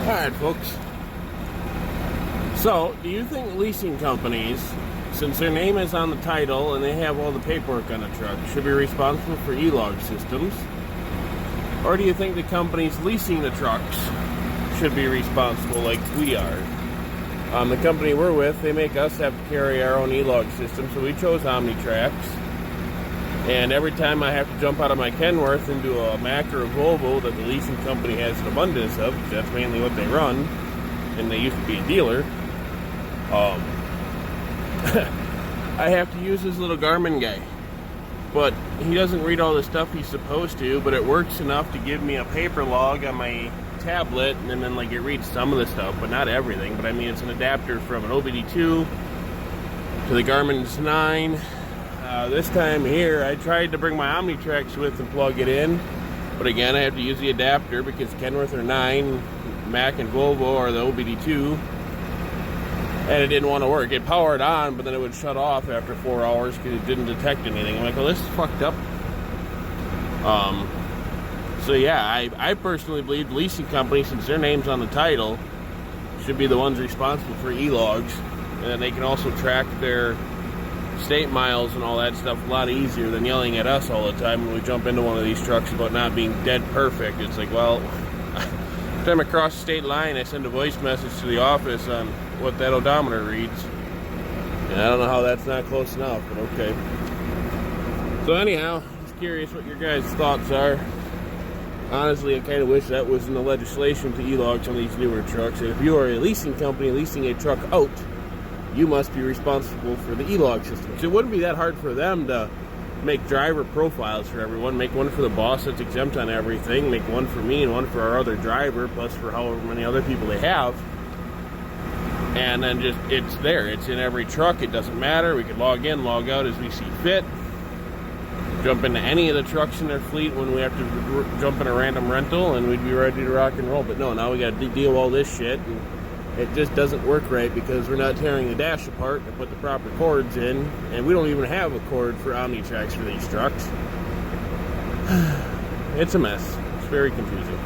Alright, folks. So, do you think leasing companies, since their name is on the title and they have all the paperwork on the truck, should be responsible for elog systems? Or do you think the companies leasing the trucks should be responsible like we are? The company we're with, they make us have to carry our own elog system, so we chose OmniTracks. And every time I have to jump out of my Kenworth into a Mack or a Volvo that the leasing company has an abundance of, because that's mainly what they run, and they used to be a dealer, I have to use this little Garmin guy. But he doesn't read all the stuff he's supposed to, but it works enough to give me a paper log on my tablet, and then like it reads some of the stuff, but not everything. But I mean, it's an adapter from an OBD2 to the Garmin's 9. This time here, I tried to bring my OmniTracks with and plug it in, but again, I have to use the adapter because Kenworth are 9, Mack and Volvo are the OBD2, and it didn't want to work. It powered on, but then it would shut off after 4 hours because it didn't detect anything. I'm like, well, this is fucked up. So yeah, I personally believe the leasing company, since their name's on the title, should be the ones responsible for e-logs, and then they can also track their state miles and all that stuff a lot easier than yelling at us all the time when we jump into one of these trucks about not being dead perfect. It's like, well, every time I cross the state line, I send a voice message to the office on what that odometer reads, and I don't know how that's not close enough, but okay. So anyhow, just curious what your guys' thoughts are. Honestly, I kind of wish that was in the legislation to e-log some of these newer trucks. And if you are a leasing company leasing a truck out, you must be responsible for the e-log system. So it wouldn't be that hard for them to make driver profiles for everyone. Make one for the boss that's exempt on everything. Make one for me and one for our other driver, plus for however many other people they have. And then just, it's there. It's in every truck. It doesn't matter. We can log in, log out as we see fit. Jump into any of the trucks in their fleet when we have to jump in a random rental, and we'd be ready to rock and roll. But no, now we got to deal with all this shit. And it just doesn't work right because we're not tearing the dash apart to put the proper cords in, and we don't even have a cord for OmniTracks for these trucks. It's a mess. It's very confusing.